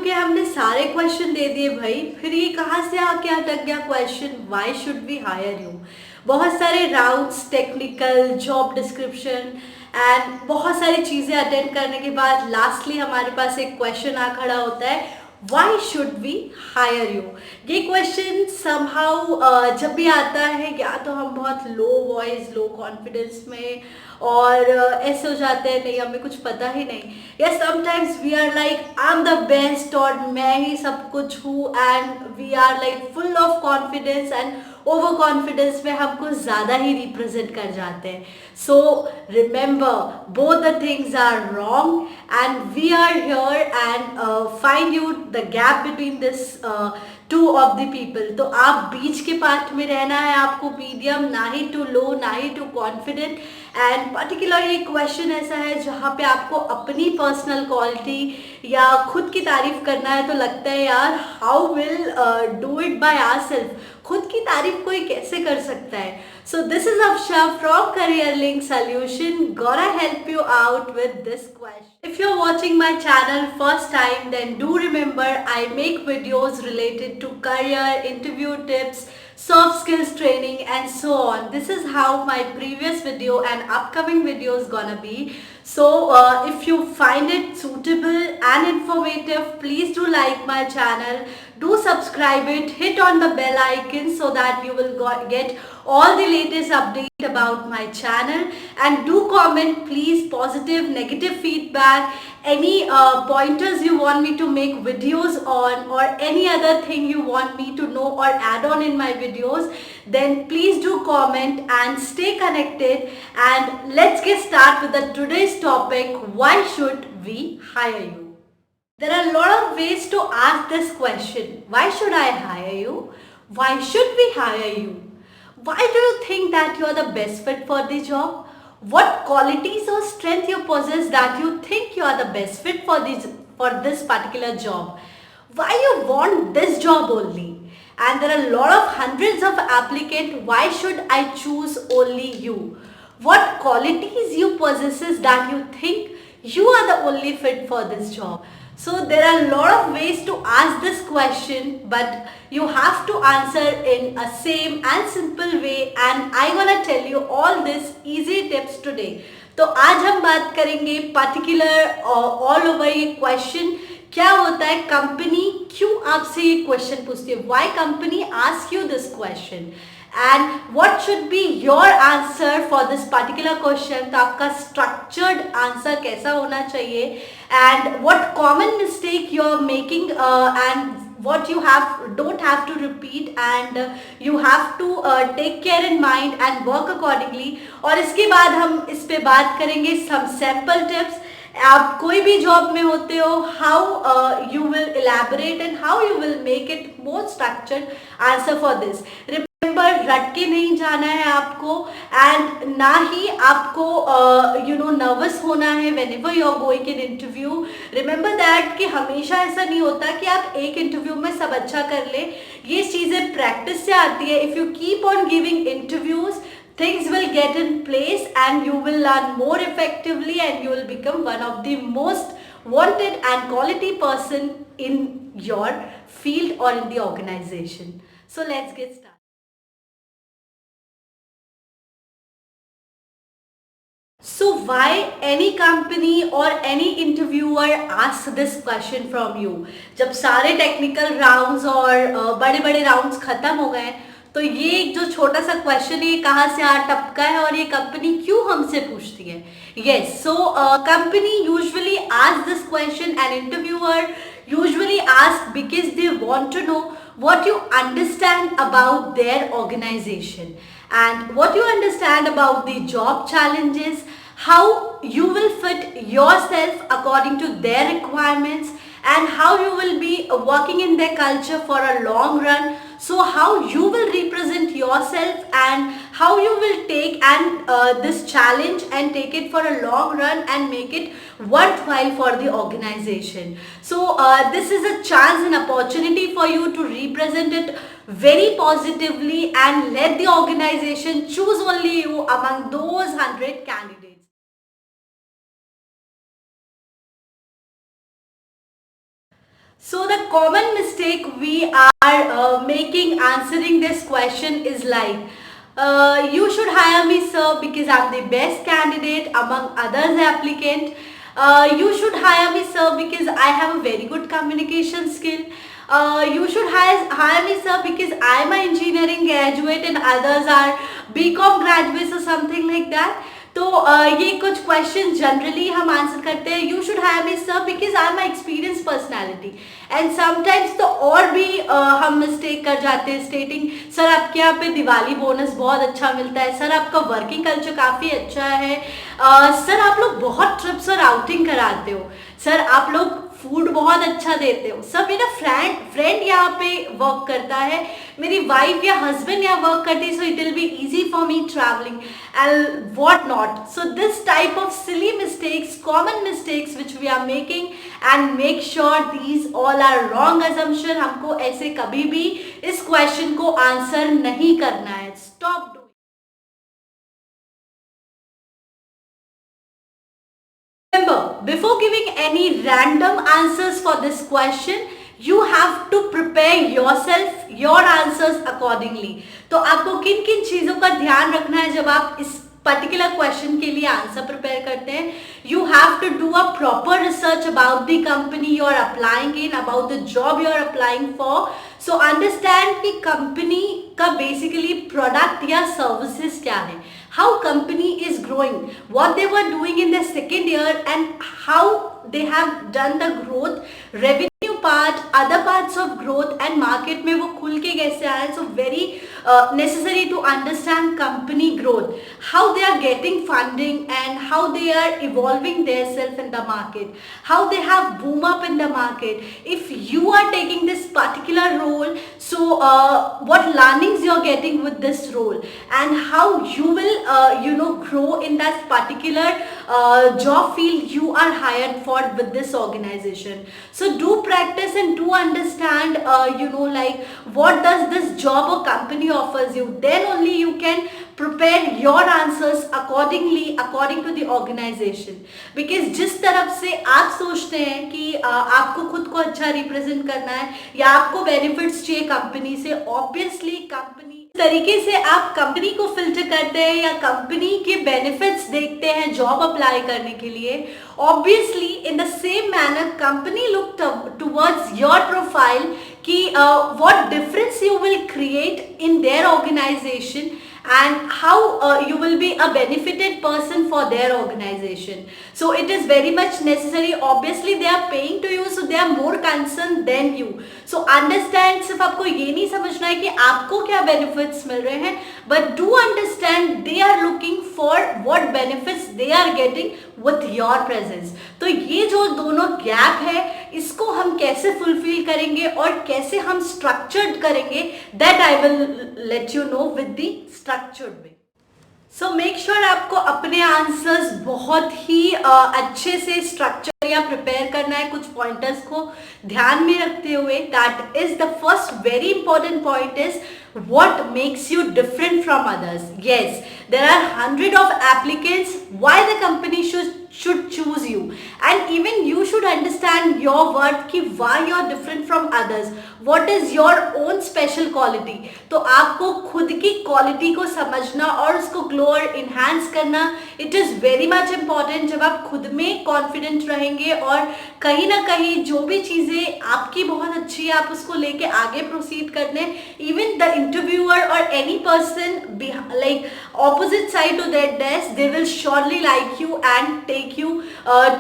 क्योंकि हमने सारे क्वेश्चन दे दिए भाई, फिर ये कहाँ से आके अटक गया question why should we hire you. बहुत सारे rounds, technical, job description and बहुत सारी चीज़ें अटेंड करने के बाद लास्टली हमारे पास एक क्वेश्चन आ खड़ा होता है, why should we hire you. ये क्वेश्चन समहाउ जब भी आता है, या तो हम बहुत लो वॉइस, लो कॉन्फिडेंस में और ऐसे हो जाते हैं, नहीं हमें कुछ पता ही नहीं, या sometimes we are like I am the best और मैं ही सब कुछ हूँ, and we are like full of confidence and over confidence में हम कुछ ज़्यादा ही रिप्रेजेंट कर जाते हैं। So remember, both the things are wrong and we are here and find you the gap between this two of the people. तो आप बीच के पार्ट में रहना है आपको, मीडियम, ना ही टू लो ना ही टू कॉन्फिडेंट। एंड पर्टिकुलर ये क्वेश्चन ऐसा है जहाँ पे आपको अपनी पर्सनल क्वालिटी या खुद की तारीफ करना है, तो लगता है यार how will do it by ourselves, खुद की तारीफ कोई कैसे कर सकता है। So this is Afsha from career link solution, gonna help you out with this question. If you're watching my channel first time, then do remember I make videos related to career, interview tips, soft skills training and so on. This is how my previous video and upcoming videos gonna be. So if you find it suitable and informative, please do like my channel, do subscribe it, hit on the bell icon so that you will get all the latest updates about my channel, and do comment please, positive, negative feedback, any pointers you want me to make videos on, or any other thing you want me to know or add on in my videos, then please do comment and stay connected. And let's get started with the today's topic, why should we hire you. There are a lot of ways to ask this question, why should I hire you, why should we hire you. Why do you think that you are the best fit for the job? What qualities or strength you possess that you think you are the best fit for this particular job? Why you want this job only? And there are a lot of hundreds of applicants. Why should I choose only you? What qualities you possesses that you think you are the only fit for this job? So there are a lot of ways to ask this question, but you have to answer in a same and simple way, and I gonna tell you all these easy tips today. तो आज हम बात करेंगे particular all over ये question क्या होता है, company क्यों आपसे ये क्वेश्चन पूछती है, why company ask you this question, and what should be your answer for this particular question. तो आपका स्ट्रक्चर्ड आंसर कैसा होना चाहिए, and what common mistake you are making, and what you don't have to repeat, and you have to take care in mind and work accordingly. और इसके बाद हम इस पे बात करेंगे some sample tips. आप कोई भी जॉब में होते हो, how you will elaborate and how you will make it more structured answer for this. Remember, रट के नहीं जाना है आपको, एंड ना ही आपको नर्वस होना है whenever you are going in interview. Remember that कि हमेशा ऐसा नहीं होता कि आप एक इंटरव्यू में सब अच्छा कर ले, ये चीज़ें प्रैक्टिस से आती है। If you keep on giving interviews, things will get in place and you will learn more effectively and you will become one of the most wanted and quality person in your field or in the organization. So let's get started. So why any company or any interviewer asks this question from you? जब सारे technical rounds और बड़े बड़े rounds खत्म हो गए, तो ये एक जो छोटा सा क्वेश्चन है, ये कहाँ से आ टपका है और ये कंपनी क्यों हमसे पूछती है। Yes, so company usually ask this question, an interviewer usually ask because they want to know what you understand about their organization and what you understand about the job challenges, how you will fit yourself according to their requirements, and how you will be working in their culture for a long run. So how you will represent yourself and how you will take this challenge and take it for a long run and make it worthwhile for the organization. So this is a chance and opportunity for you to represent it very positively and let the organization choose only you among those 100 candidates. So the common mistake we are making answering this question is like, you should hire me, sir, because I'm the best candidate among others applicant. You should hire me, sir, because I have a very good communication skill. You should hire me, sir, because I'm an engineering graduate and others are BCom graduates or something like that. तो ये कुछ question generally हम answer करते हैं, you should have me sir because I am my experience personality. And sometimes तो और भी हम मिस्टेक कर जाते हैं स्टेटिंग, सर आपके यहाँ पे दिवाली बोनस बहुत अच्छा मिलता है, सर आपका वर्किंग कल्चर काफ़ी अच्छा है, सर आप लोग बहुत ट्रिप्स और आउटिंग कराते हो, सर आप लोग फूड बहुत अच्छा देते हो, सर मेरा फ्रेंड यहाँ पे वर्क करता है, मेरी वाइफ या हस्बैंड यहाँ वर्क करती है, so it will be easy for me travelling and what not. So this type of silly mistakes, common mistakes which we are making, and make sure these all are wrong assumption. हमको ऐसे कभी भी इस question को answer नहीं करना है. Stop doing. Remember, before giving any random answers for this question, you have to prepare yourself, your answers accordingly. तो आपको किन किन चीज़ों का ध्यान रखना है जब आप इस पर्टिकुलर क्वेश्चन के लिए आंसर प्रिपेयर करते हैं. You have to do a proper research about the company you are applying in, about the job you are applying for. So understand कि कंपनी का बेसिकली प्रोडक्ट या सर्विसेज क्या है, how company is growing, what they were doing in their second year, and how they have done the growth, revenue part, other parts of growth, and market में वो खुल के कैसे आए. So very necessary to understand company growth, how they are getting funding and how they are evolving themselves in the market, how they have boom up in the market. If you are taking this particular role, so what learnings you are getting with this role, and how you will grow in that particular job field you are hired for with this organization. So do practice and do understand like what does this job or company offers you, then only you can prepare your answers accordingly according to the organization. Because जिस तरफ से आप सोचते हैं कि आपको खुद को अच्छा रिप्रेजेंट करना है या आपको बेनिफिट्स चाहिए कंपनी से, ऑब्वियसली कंपनी तरीके से आप कंपनी को फिल्टर करते हैं या कंपनी के बेनिफिट्स देखते हैं जॉब अप्लाई करने के लिए, obviously in the same manner company look towards your profile कि what difference you will create in their organization and how you will be a benefited person for their organization. So it is very much necessary. Obviously they are paying to you, so they are more concerned than you. So understand, सिर्फ आपको ये नहीं समझना है कि आपको क्या benefits मिल रहे हैं, but do understand they are looking for what benefits they are getting with your presence. तो ये जो दोनों गैप है इसको हम कैसे फुलफिल करेंगे और कैसे हम स्ट्रक्चर्ड करेंगे, that I will let you know with the structured way. So make sure आपको अपने आंसर्स बहुत ही अच्छे से स्ट्रक्चर या प्रिपेयर करना है. कुछ पॉइंटर्स को ध्यान में रखते हुए, that is the first very important point is what makes you different from others. Yes, there are 100 of applicants. Why the company should choose you, and even you should understand your worth कि why you are different from others. What is your own special quality? तो आपको खुद की quality को समझना और उसको glow और इन्हांस करना, it is very much important. जब आप खुद में कॉन्फिडेंट रहेंगे और कहीं ना कहीं जो भी चीज़ें आपकी बहुत अच्छी है आप उसको लेके आगे प्रोसीड करने, even the interviewer or any person like opposite side to that desk, they will surely like you and take you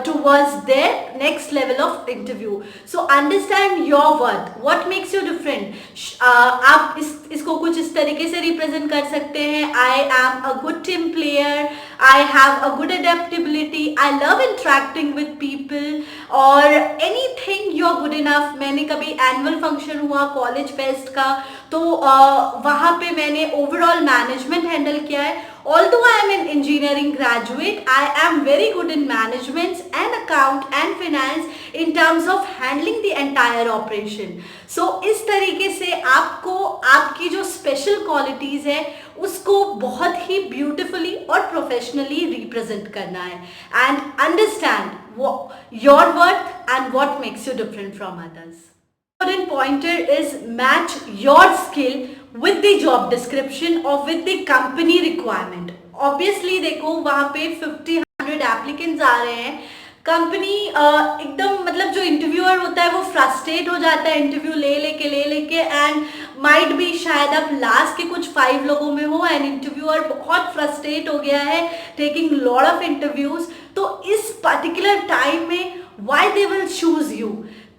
towards their next level of interview. So understand your worth, what makes you different. आप इसको कुछ इस तरीके से represent कर सकते हैं. I am a good team player, I have a good adaptability, I love interacting with people, और anything you are good enough. मैंने कभी एनुअल फंक्शन हुआ कॉलेज फेस्ट का, तो वहाँ पे मैंने ओवरऑल मैनेजमेंट हैंडल किया है. Although I am an engineering graduate, I am very good in management and account and finance in terms of handling the entire operation. So इस तरीके से आपको आपकी जो स्पेशल क्वालिटीज़ है उसको बहुत ही ब्यूटिफुली और प्रोफेशनली रिप्रेजेंट करना है and understand your worth and what makes you different from others. Important pointer is match your skill with the job description or with the company requirement. Obviously देखो वहाँ पे 50-100 applicants आ रहे हैं. Company एकदम मतलब जो इंटरव्यूअर होता है वो फ्रस्ट्रेट हो जाता है इंटरव्यू ले लेके एंड माइट बी शायद आप लास्ट के कुछ 5 लोगों में हो एंड इंटरव्यूअर बहुत फ्रस्ट्रेट हो गया है टेकिंग लॉट ऑफ इंटरव्यूज. तो इस पर्टिकुलर टाइम में why they will choose you,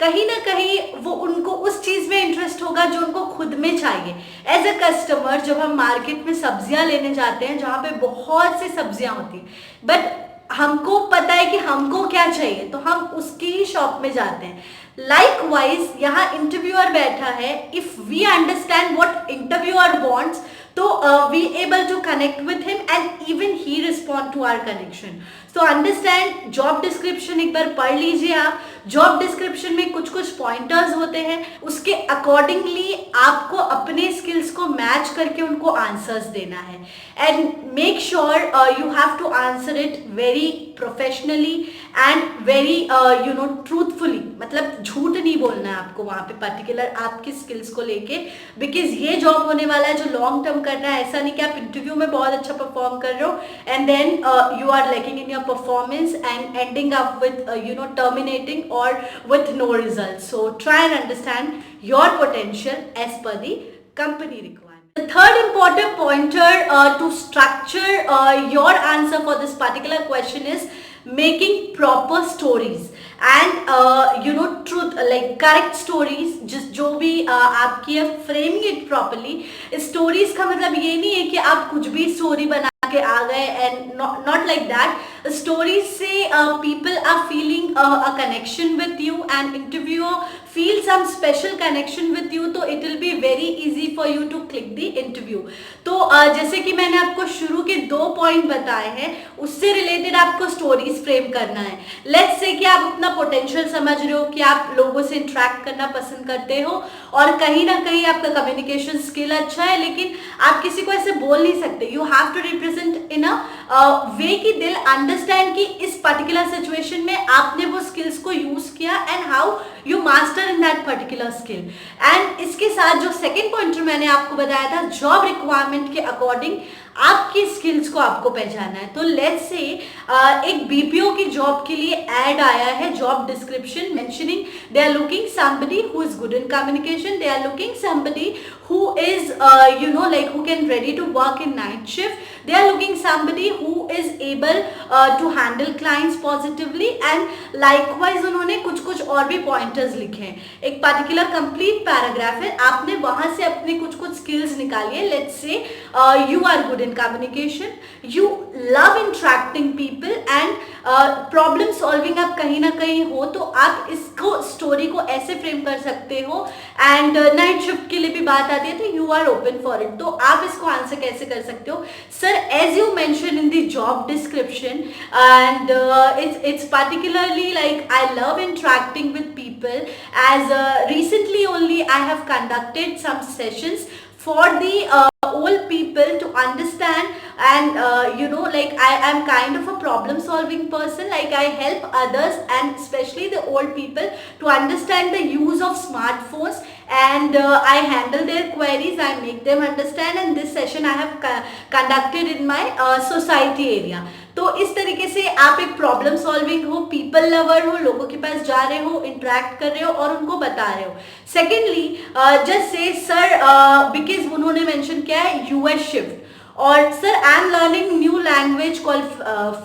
कहीं ना कहीं वो उनको उस चीज में इंटरेस्ट होगा जो उनको खुद में चाहिए. एज अ कस्टमर जब हम मार्केट में सब्जियां लेने जाते हैं जहाँ पे बहुत सी सब्जियां होती हैं बट हमको पता है कि हमको क्या चाहिए तो हम उसकी ही शॉप में जाते हैं. लाइकवाइज यहाँ इंटरव्यूअर बैठा है. If we understand what interviewer wants तो we able to connect with him and even he respond to our connection. So understand job description एक बार पढ़ लीजिए आप. जॉब डिस्क्रिप्शन में कुछ कुछ पॉइंटर्स होते हैं, उसके अकॉर्डिंगली आपको अपने स्किल्स को मैच करके उनको आंसर्स देना है and make sure you have to answer it very professionally and very truthfully. मतलब झूठ नहीं बोलना है आपको वहाँ पे पर्टिकुलर आपकी स्किल्स को लेके, बिकॉज ये जॉब होने वाला है जो लॉन्ग टर्म करना है. ऐसा नहीं कि आप इंटरव्यू में बहुत अच्छा परफॉर्म कर रहे हो and then you are lacking in your performance and ending up with terminating or with no results. So try and understand your potential as per the company requirement. The third important pointer to structure your answer for this particular question is making proper stories and truth like correct stories. जो भी आपकी framing it properly. stories का मतलब ये नहीं है कि आप कुछ भी story बना के आ गए and not like that. Stories say people are feeling a connection with you and interviewer feel some special connection with you, तो it will be very easy for you to click the interview. तो जैसे कि मैंने आपको शुरू के 2 point बताए हैं उससे रिलेटेड आपको स्टोरीज फ्रेम करना है. लेट्स से कि आप अपना पोटेंशियल समझ रहे हो कि आप लोगों से इंटरेक्ट करना पसंद करते हो और कहीं ना कहीं आपका कम्युनिकेशन स्किल अच्छा है लेकिन आप किसी को ऐसे बोल नहीं सकते. You have to represent in a way कि दिल अंडरस्टैंड कि इस पर्टिकुलर सिचुएशन में आपने वो स्किल्स को यूज किया and how you master in that particular skill. And इसके साथ जो सेकेंड पॉइंटर मैंने आपको बताया था जॉब रिक्वायरमेंट के अकॉर्डिंग आपकी स्किल्स को आपको पहचाना है. तो लेट्स से एक बीपीओ की जॉब के लिए एड आया है, job description mentioning they are looking somebody who is good in communication, they are looking somebody who is who can ready to work in night shift, they are looking somebody who is able to handle clients positively and likewise उन्होंने कुछ कुछ और भी pointers लिखे हैं. एक particular complete paragraph है, आपने वहां से अपने कुछ कुछ skills निकालिए. let's say you are good in communication, you love interacting people and problem solving आप कहीं ना कहीं हो तो आप इसको स्टोरी को ऐसे फ्रेम कर सकते हो. एंड नाइट शिफ्ट के लिए भी बात आती है तो you are open for it. तो आप इसको आंसर कैसे कर सकते हो? Sir as you mention in the job description and it's particularly like I love interacting with people as recently only I have conducted some sessions for the old people to understand and I am kind of a problem solving person. Like I help others and especially the old people to understand the use of smartphones and I handle their queries, I make them understand and this session I have conducted in my society area. तो इस तरीके से आप एक problem solving हो, people lover हो, लोगों के पास जा रहे हो, इंटरेक्ट कर रहे हो और उनको बता रहे हो. Secondly just say sir because उन्होंने मेंशन किया है यूएस शिफ्ट और sir I am learning new language called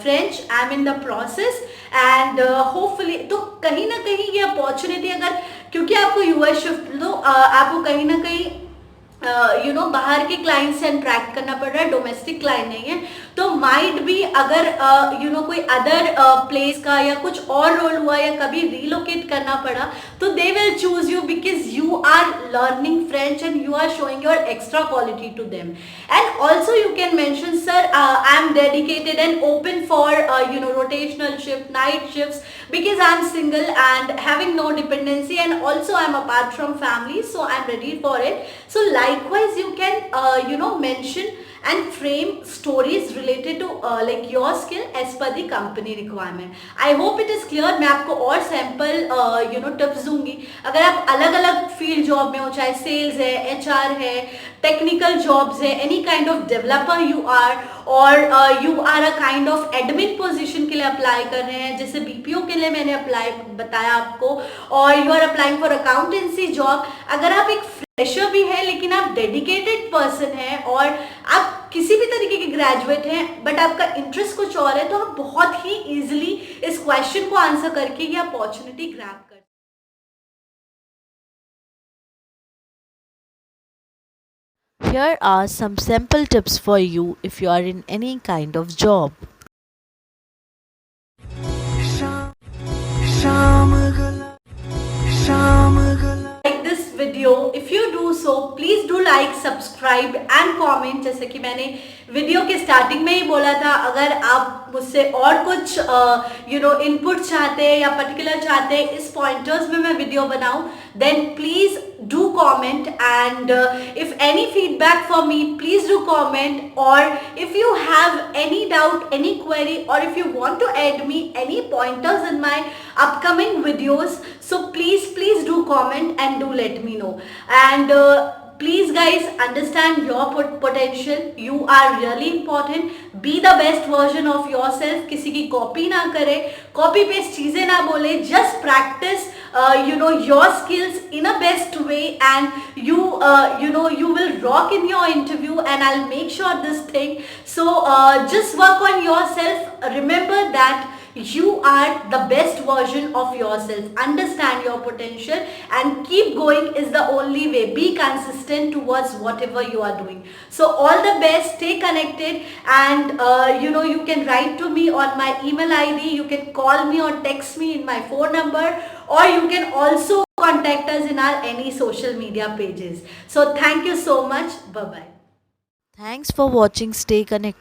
French, I am in the process and hopefully. तो कहीं ना कहीं ये अपॉर्चुनिटी अगर क्योंकि आपको यूएस शिफ्ट लो आपको कहीं ना कहीं बाहर के क्लाइंट से इंटरेक्ट करना पड़ रहा है, डोमेस्टिक क्लाइंट नहीं है. तो माइट भी अगर कोई अदर प्लेस का या कुछ और रोल हुआ या कभी रिलोकेट करना पड़ा तो they will choose you because you are learning French and you are showing your extra quality to them. And also you can mention sir I am dedicated and open for rotational shift, night shifts because I am single and having no dependency and also I am apart from family, so I am ready for it. So likewise you can mention and frame stories related to like your skill as per the company requirement. I hope it is clear. मैं आपको और sample tips दूंगी. अगर आप अलग अलग field job में हो, चाहे सेल्स है, एचआर है, टेक्निकल जॉब्स है, any kind of developer you are, और you are a kind of admin position के लिए अप्लाई कर रहे हैं, जैसे बीपीओ के लिए मैंने अप्लाई बताया आपको, और you are applying for accountancy job. अगर आप एक फ्रेशर भी है लेकिन आप डेडिकेटेड पर्सन हैं और आप किसी भी तरीके के ग्रेजुएट हैं बट आपका इंटरेस्ट कुछ और है, तो आप बहुत ही इजीली इस क्वेश्चन को आंसर करके ये अपॉर्चुनिटी ग्रैब कर. Here are some sample tips for you if you are in any kind of job. Like this video, if you do so please do like, subscribe and comment. जैसे कि मैंने video के starting में ही बोला था, अगर आप मुझसे और कुछ इनपुट चाहते हैं या पर्टिकुलर चाहते हैं इस पॉइंटर्स में मैं वीडियो बनाऊं, then please do comment, and if any feedback for me please do comment, or if you have any doubt, any query, or if you want to add me any pointers in my upcoming videos, so please do comment and do let me know. And please guys, understand your potential. You are really important. Be the best version of yourself. किसी की copy ना करे, copy paste चीजें ना बोले. Just practice your skills in a best way, and you will rock in your interview, and I'll make sure this thing. So just work on yourself. Remember that you are the best version of yourself. Understand your potential and keep going is the only way. Be consistent towards whatever you are doing. So all the best. Stay connected, and you can write to me on my email ID. You can call me or text me in my phone number, or you can also contact us in our any social media pages. So thank you so much. Bye bye. Thanks for watching. Stay connected.